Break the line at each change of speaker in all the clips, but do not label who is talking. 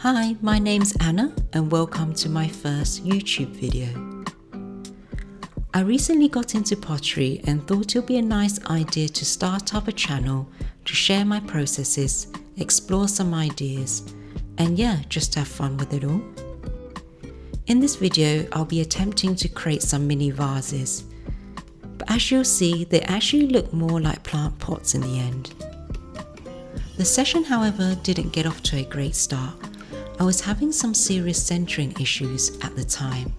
Hi, my name's Anna and welcome to my first YouTube video. I recently got into pottery and thought it would be a nice idea to start up a channel to share my processes, explore some ideas, and just have fun with it all. In this video, I'll be attempting to create some mini vases, but as you'll see, they actually look more like plant pots in the end. The session, however, didn't get off to a great start. I was having some serious centering issues at the time,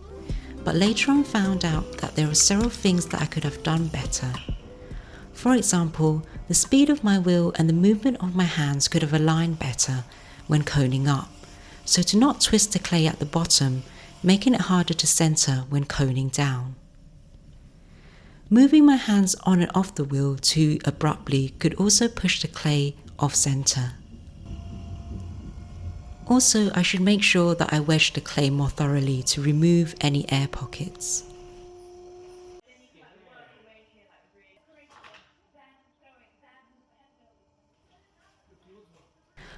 but later on found out that there were several things that I could have done better. For example, the speed of my wheel and the movement of my hands could have aligned better when coning up, so to not twist the clay at the bottom, making it harder to center when coning down. Moving my hands on and off the wheel too abruptly could also push the clay off center. Also, I should make sure that I wedge the clay more thoroughly to remove any air pockets.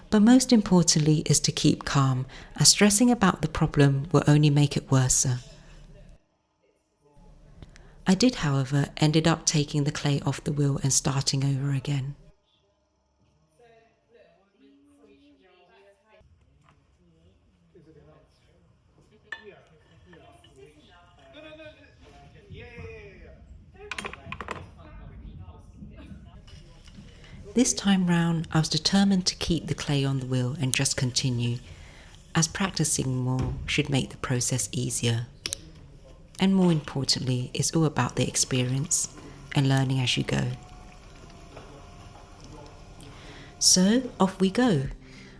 But most importantly is to keep calm, as stressing about the problem will only make it worse. I did, however, ended up taking the clay off the wheel and starting over again. This time round, I was determined to keep the clay on the wheel and just continue, as practicing more should make the process easier. And more importantly, it's all about the experience and learning as you go. So off we go.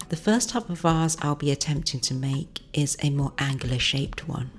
The first type of vase I'll be attempting to make is a more angular shaped one.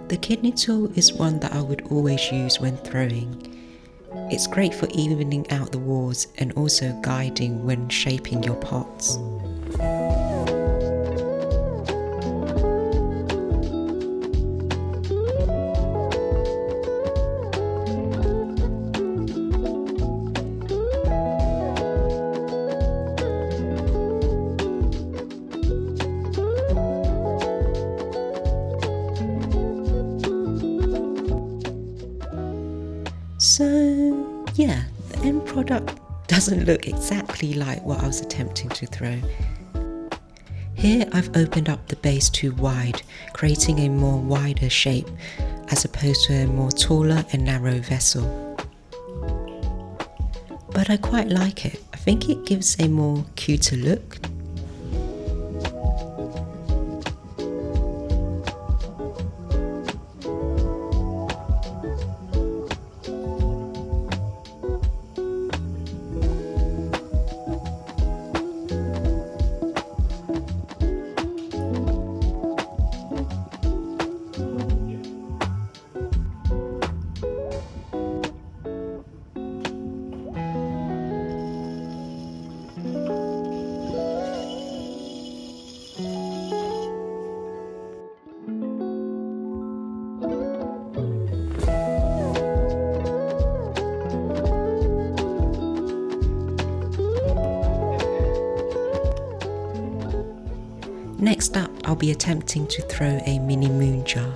The kidney tool is one that I would always use when throwing. It's great for evening out the walls and also guiding when shaping your pots. So yeah, the end product doesn't look exactly like what I was attempting to throw. Here I've opened up the base too wide, creating a more wider shape as opposed to a more taller and narrow vessel. But I quite like it. I think it gives a more cuter look. Next up, I'll be attempting to throw a mini moon jar.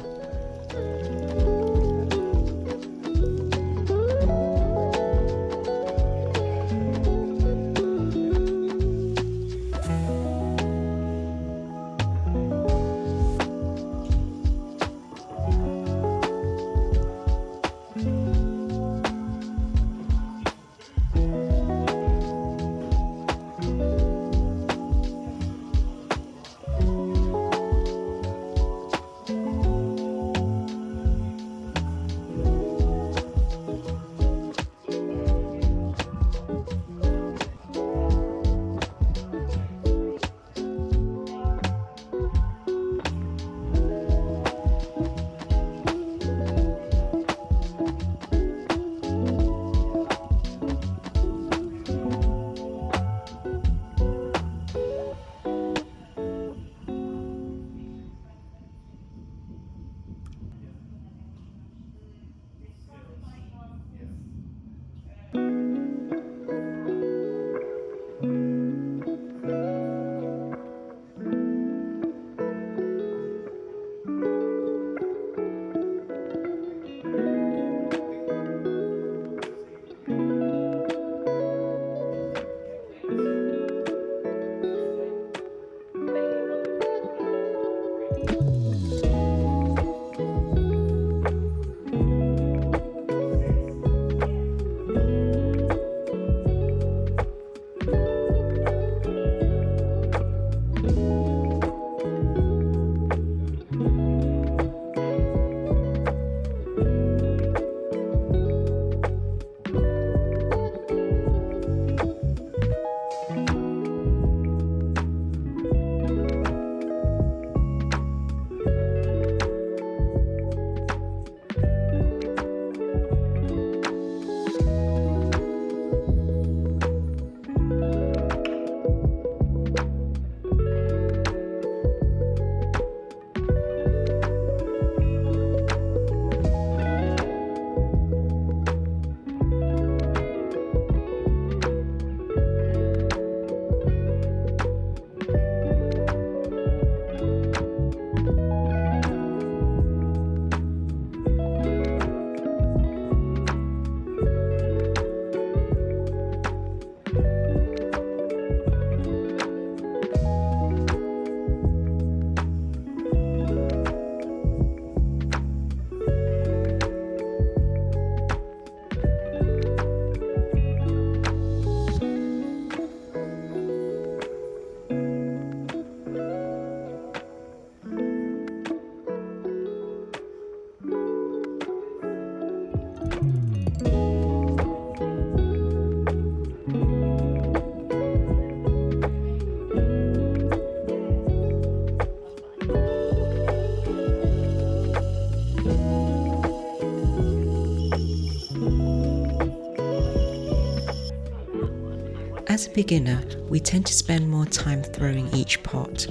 As a beginner, we tend to spend more time throwing each pot,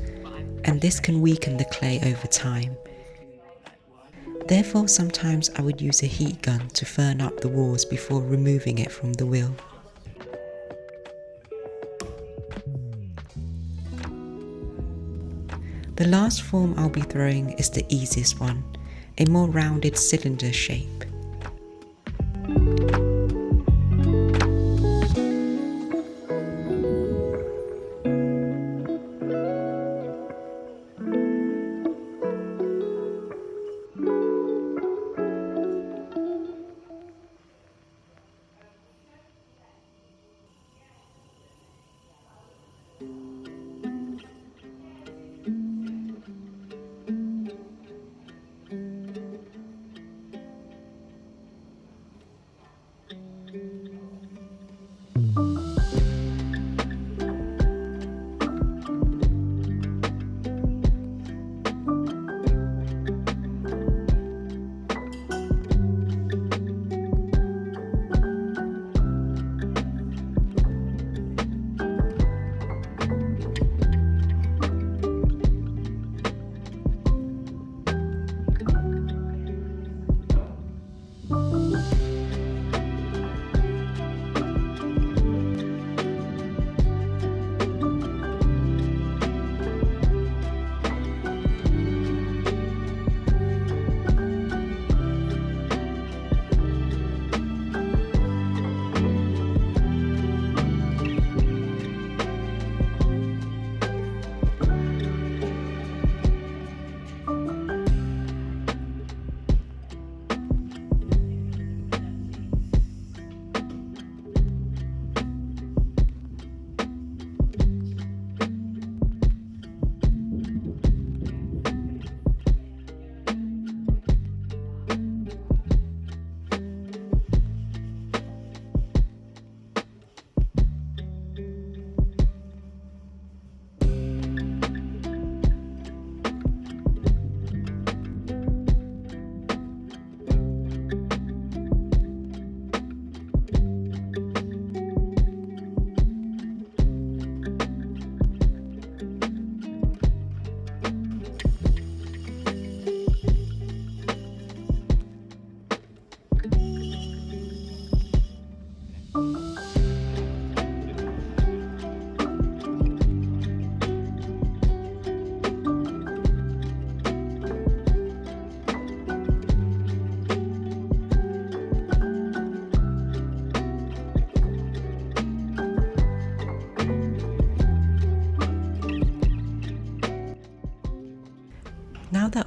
and this can weaken the clay over time. Therefore, sometimes I would use a heat gun to firm up the walls before removing it from the wheel. The last form I'll be throwing is the easiest one, a more rounded cylinder shape.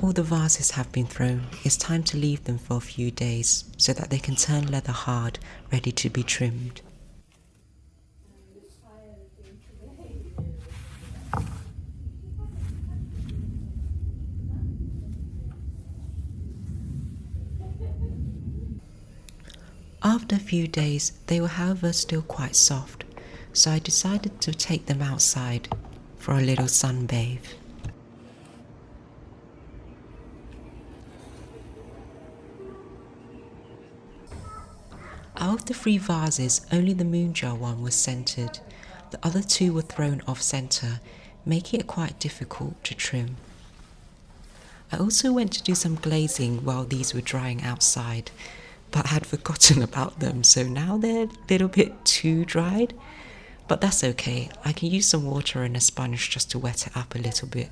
all the vases have been thrown, it's time to leave them for a few days so that they can turn leather hard, ready to be trimmed. After a few days, they were however still quite soft, so I decided to take them outside for a little sunbathe. Out of the 3 vases, only the moon jar one was centered. The other 2 were thrown off center, making it quite difficult to trim. I also went to do some glazing while these were drying outside, but had forgotten about them, so now they're a little bit too dried. But that's okay, I can use some water and a sponge just to wet it up a little bit.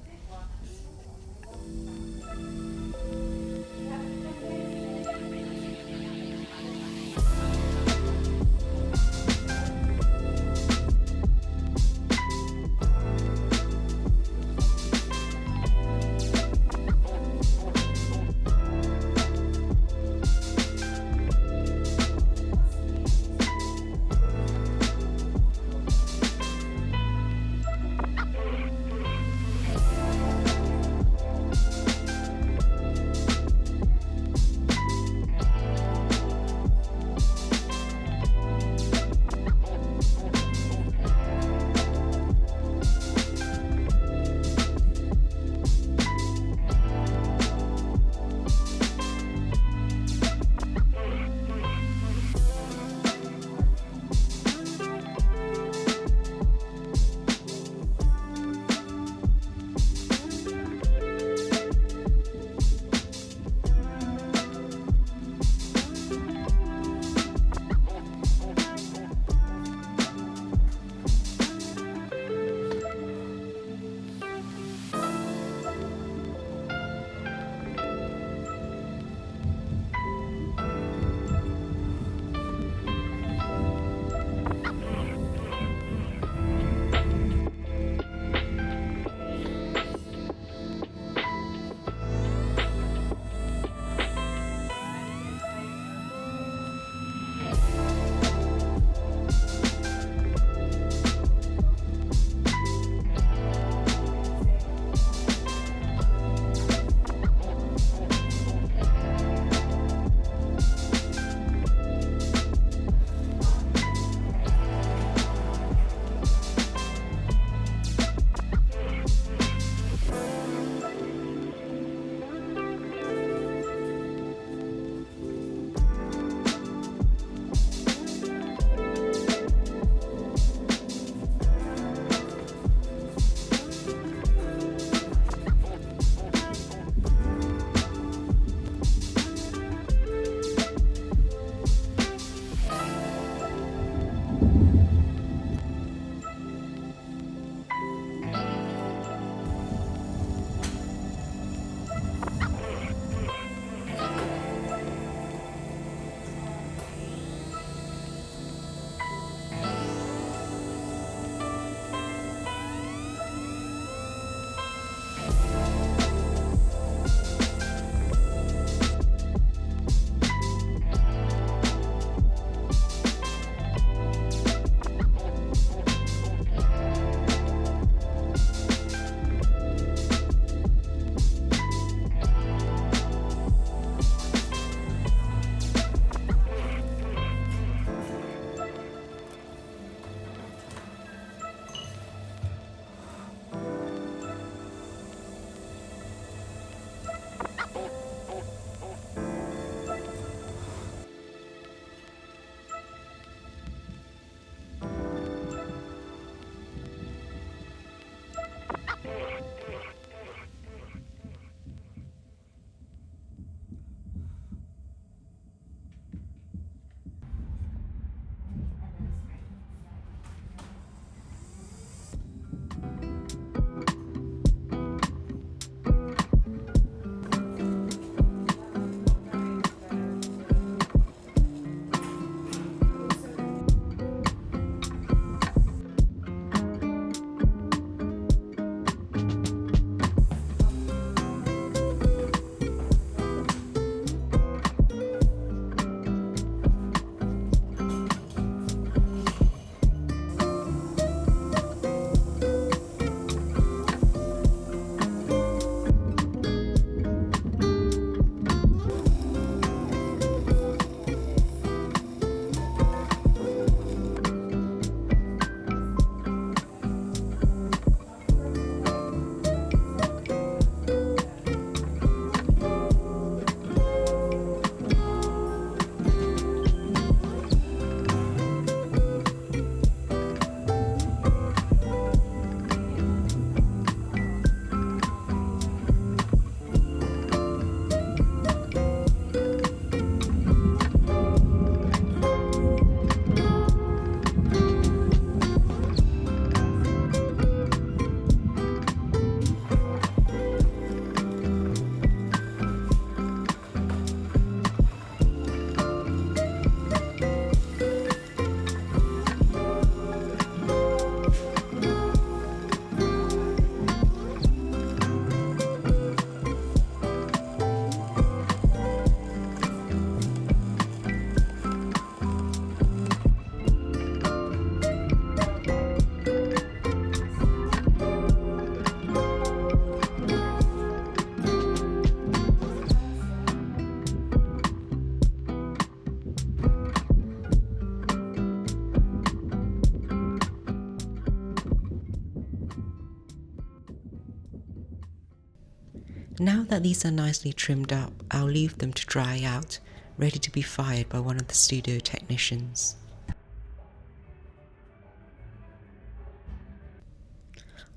Now that these are nicely trimmed up, I'll leave them to dry out, ready to be fired by one of the studio technicians.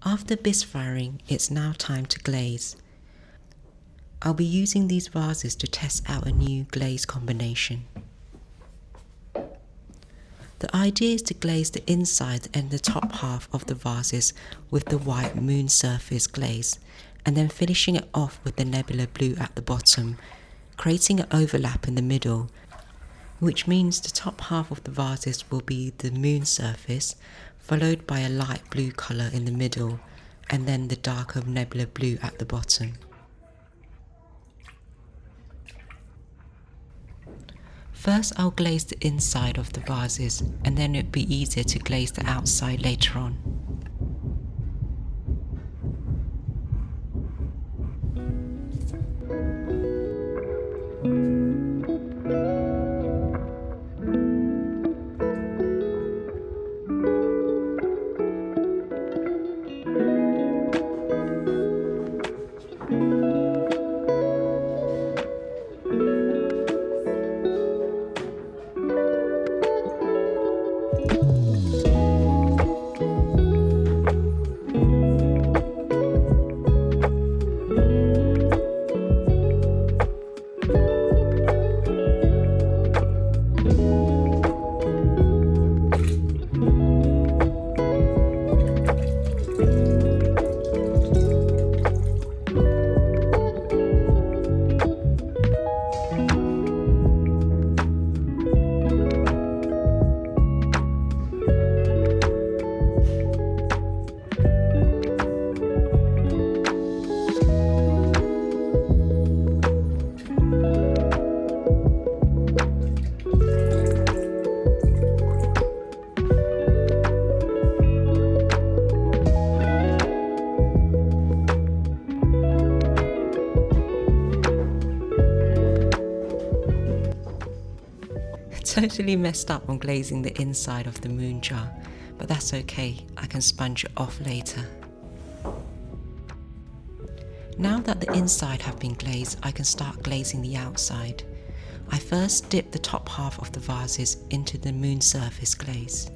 After bisque firing, it's now time to glaze. I'll be using these vases to test out a new glaze combination. The idea is to glaze the inside and the top half of the vases with the white moon surface glaze, and then finishing it off with the nebula blue at the bottom, creating an overlap in the middle, which means the top half of the vases will be the moon surface, followed by a light blue colour in the middle, and then the darker nebula blue at the bottom. First I'll glaze the inside of the vases, and then it'll be easier to glaze the outside later on. Totally messed up on glazing the inside of the moon jar, but that's okay, I can sponge it off later. Now that the inside have been glazed, I can start glazing the outside. I first dip the top half of the vases into the moon surface glaze.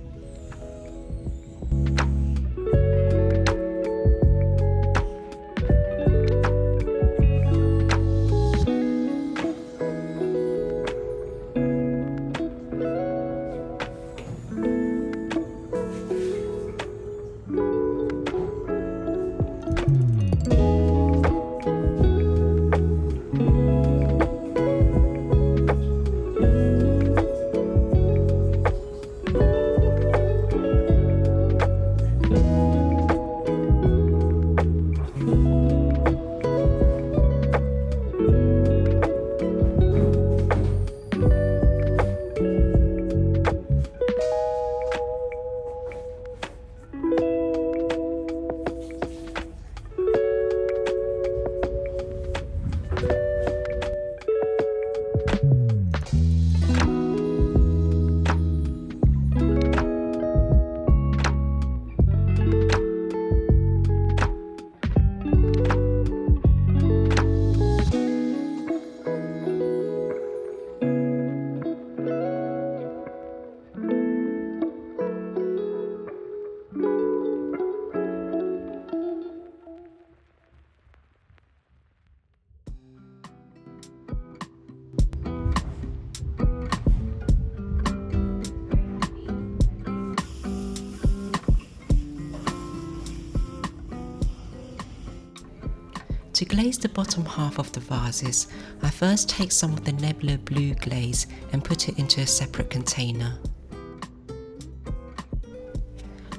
To glaze the bottom half of the vases, I first take some of the nebula blue glaze and put it into a separate container.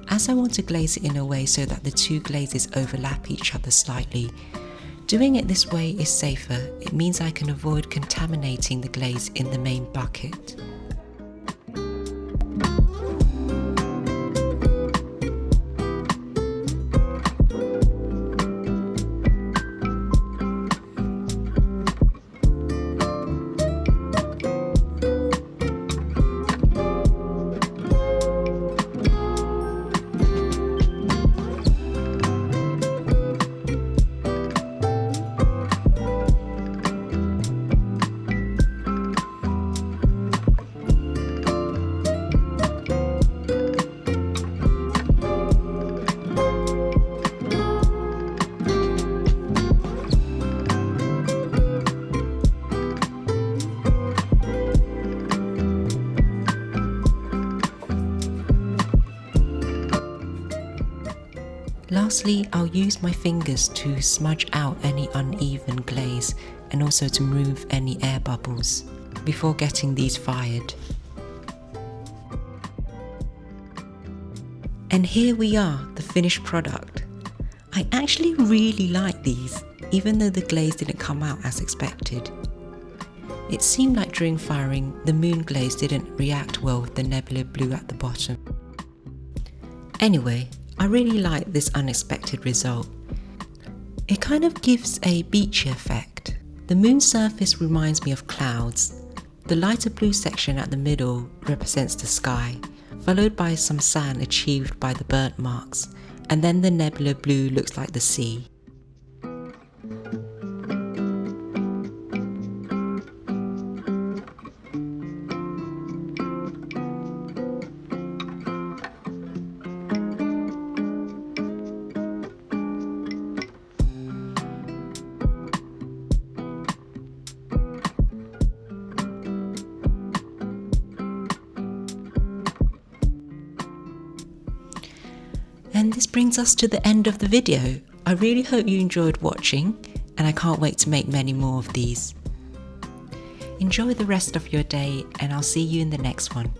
As I want to glaze it in a way so that the two glazes overlap each other slightly, doing it this way is safer. It means I can avoid contaminating the glaze in the main bucket. lastly, I'll use my fingers to smudge out any uneven glaze and also to remove any air bubbles before getting these fired. And here we are, the finished product. I actually really like these, even though the glaze didn't come out as expected. It seemed like during firing, the moon glaze didn't react well with the nebula blue at the bottom. Anyway, I really like this unexpected result. It kind of gives a beachy effect. The moon's surface reminds me of clouds. The lighter blue section at the middle represents the sky, followed by some sand achieved by the burnt marks, and then the nebula blue looks like the sea. And this brings us to the end of the video. I really hope you enjoyed watching, and I can't wait to make many more of these. Enjoy the rest of your day, and I'll see you in the next one.